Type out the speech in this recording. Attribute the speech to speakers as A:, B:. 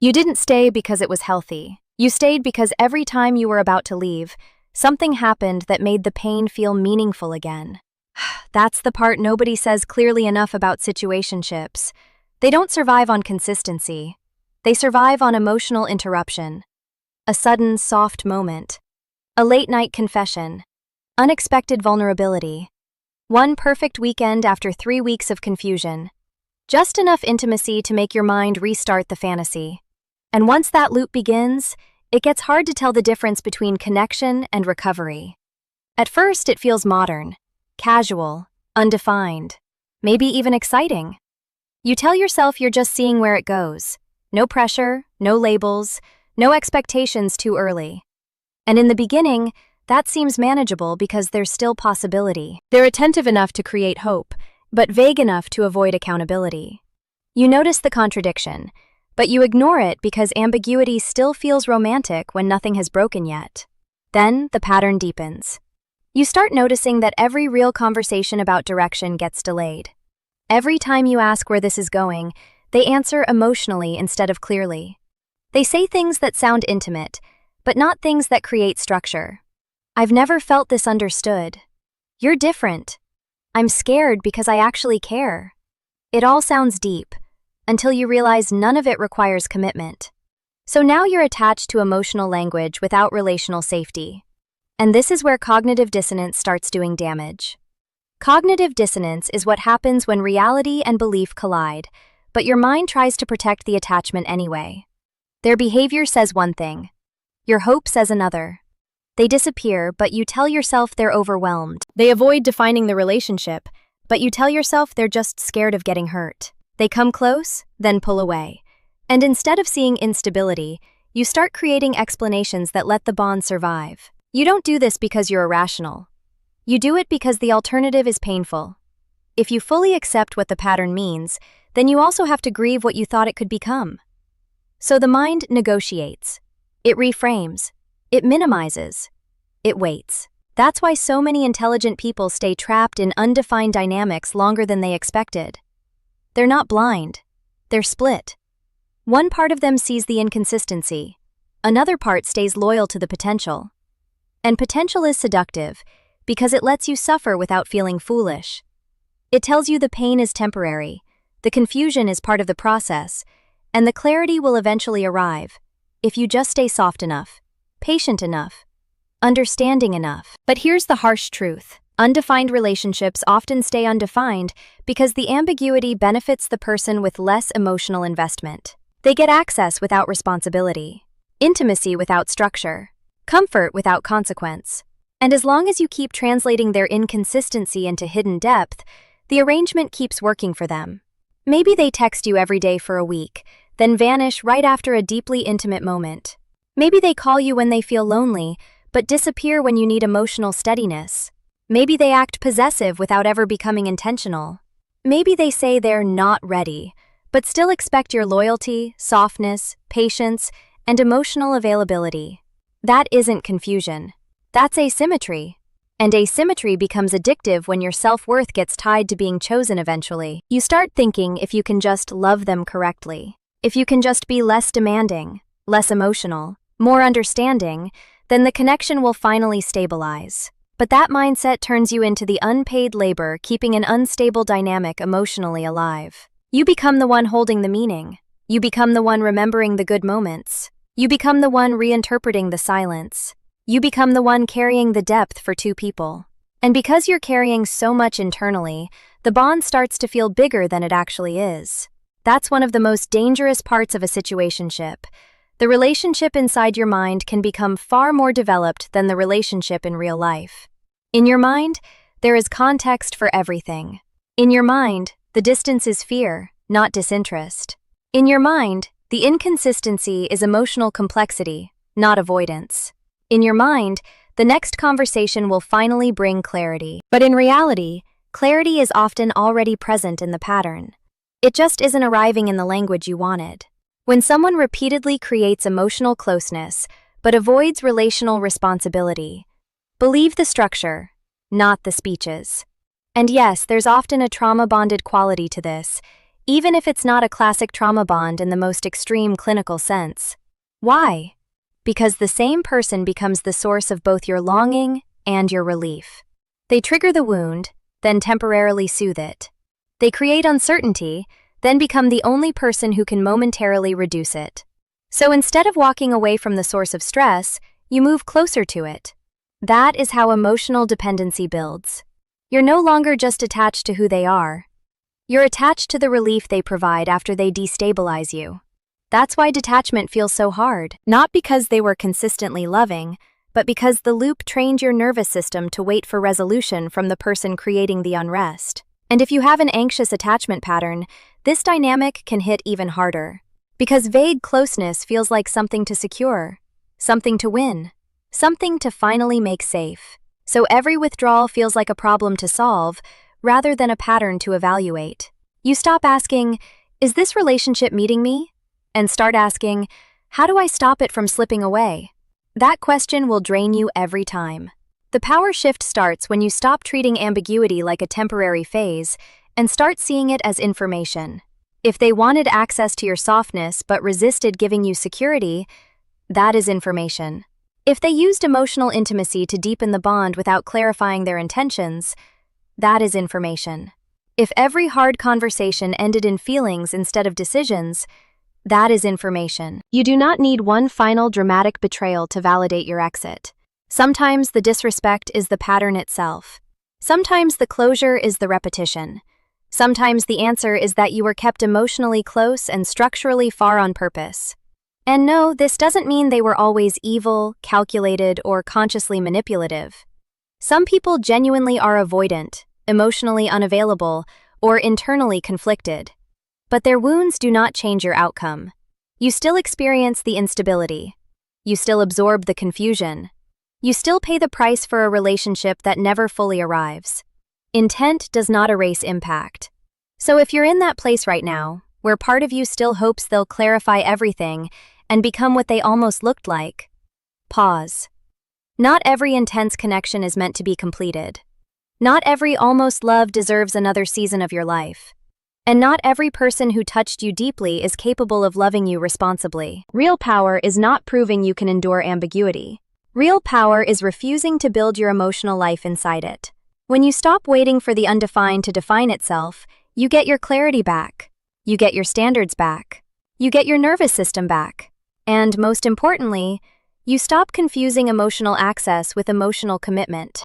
A: You didn't stay because it was healthy. You stayed because every time you were about to leave, something happened that made the pain feel meaningful again. That's the part nobody says clearly enough about situationships. They don't survive on consistency. They survive on emotional interruption. A sudden, soft moment. A late-night confession. Unexpected vulnerability. One perfect weekend after 3 weeks of confusion. Just enough intimacy to make your mind restart the fantasy. And once that loop begins, it gets hard to tell the difference between connection and recovery. At first, it feels modern, casual, undefined, maybe even exciting. You tell yourself you're just seeing where it goes. No pressure, no labels, no expectations too early. And in the beginning, that seems manageable because there's still possibility. They're attentive enough to create hope, but vague enough to avoid accountability. You notice the contradiction, but you ignore it because ambiguity still feels romantic when nothing has broken yet. Then the pattern deepens. You start noticing that every real conversation about direction gets delayed. Every time you ask where this is going, they answer emotionally instead of clearly. They say things that sound intimate, but not things that create structure. I've never felt this understood. You're different. I'm scared because I actually care. It all sounds deep, until you realize none of it requires commitment. So now you're attached to emotional language without relational safety. And this is where cognitive dissonance starts doing damage. Cognitive dissonance is what happens when reality and belief collide, but your mind tries to protect the attachment anyway. Their behavior says one thing. Your hope says another. They disappear, but you tell yourself they're overwhelmed. They avoid defining the relationship, but you tell yourself they're just scared of getting hurt. They come close, then pull away. And instead of seeing instability, you start creating explanations that let the bond survive. You don't do this because you're irrational. You do it because the alternative is painful. If you fully accept what the pattern means, then you also have to grieve what you thought it could become. So the mind negotiates. It reframes. It minimizes. It waits. That's why so many intelligent people stay trapped in undefined dynamics longer than they expected. They're not blind. They're split. One part of them sees the inconsistency. Another part stays loyal to the potential. And potential is seductive because it lets you suffer without feeling foolish. It tells you the pain is temporary, the confusion is part of the process, and the clarity will eventually arrive if you just stay soft enough, patient enough, understanding enough. But here's the harsh truth. Undefined relationships often stay undefined because the ambiguity benefits the person with less emotional investment. They get access without responsibility, intimacy without structure, comfort without consequence. And as long as you keep translating their inconsistency into hidden depth, the arrangement keeps working for them. Maybe they text you every day for a week, then vanish right after a deeply intimate moment. Maybe they call you when they feel lonely, but disappear when you need emotional steadiness. Maybe they act possessive without ever becoming intentional. Maybe they say they're not ready, but still expect your loyalty, softness, patience, and emotional availability. That isn't confusion. That's asymmetry. And asymmetry becomes addictive when your self-worth gets tied to being chosen eventually. You start thinking if you can just love them correctly, if you can just be less demanding, less emotional, more understanding, then the connection will finally stabilize. But that mindset turns you into the unpaid labor keeping an unstable dynamic emotionally alive. You become the one holding the meaning. You become the one remembering the good moments. You become the one reinterpreting the silence. You become the one carrying the depth for two people. And because you're carrying so much internally, the bond starts to feel bigger than it actually is. That's one of the most dangerous parts of a situationship. The relationship inside your mind can become far more developed than the relationship in real life. In your mind, there is context for everything. In your mind, the distance is fear, not disinterest. In your mind, the inconsistency is emotional complexity, not avoidance. In your mind, the next conversation will finally bring clarity. But in reality, clarity is often already present in the pattern. It just isn't arriving in the language you wanted. When someone repeatedly creates emotional closeness, but avoids relational responsibility, believe the structure, not the speeches. And yes, there's often a trauma-bonded quality to this. even if it's not a classic trauma bond in the most extreme clinical sense. Why? Because the same person becomes the source of both your longing and your relief. They trigger the wound, then temporarily soothe it. They create uncertainty, then become the only person who can momentarily reduce it. So instead of walking away from the source of stress, you move closer to it. That is how emotional dependency builds. You're no longer just attached to who they are. You're attached to the relief they provide after they destabilize you. That's why detachment feels so hard, not because they were consistently loving, but because the loop trained your nervous system to wait for resolution from the person creating the unrest. And if you have an anxious attachment pattern, this dynamic can hit even harder. Because vague closeness feels like something to secure, something to win, something to finally make safe. So every withdrawal feels like a problem to solve, rather than a pattern to evaluate. You stop asking, "Is this relationship meeting me?" and start asking, "How do I stop it from slipping away?" That question will drain you every time. The power shift starts when you stop treating ambiguity like a temporary phase and start seeing it as information. If they wanted access to your softness but resisted giving you security, that is information. If they used emotional intimacy to deepen the bond without clarifying their intentions, that is information. If every hard conversation ended in feelings instead of decisions, that is information. You do not need one final dramatic betrayal to validate your exit. Sometimes the disrespect is the pattern itself. Sometimes the closure is the repetition. Sometimes the answer is that you were kept emotionally close and structurally far on purpose. And no, this doesn't mean they were always evil, calculated, or consciously manipulative. Some people genuinely are avoidant, emotionally unavailable, or internally conflicted. But their wounds do not change your outcome. You still experience the instability. You still absorb the confusion. You still pay the price for a relationship that never fully arrives. Intent does not erase impact. So if you're in that place right now, where part of you still hopes they'll clarify everything and become what they almost looked like, pause. Not every intense connection is meant to be completed. Not every almost love deserves another season of your life. And not every person who touched you deeply is capable of loving you responsibly. Real power is not proving you can endure ambiguity. Real power is refusing to build your emotional life inside it. When you stop waiting for the undefined to define itself, you get your clarity back. You get your standards back. You get your nervous system back. And most importantly, you stop confusing emotional access with emotional commitment.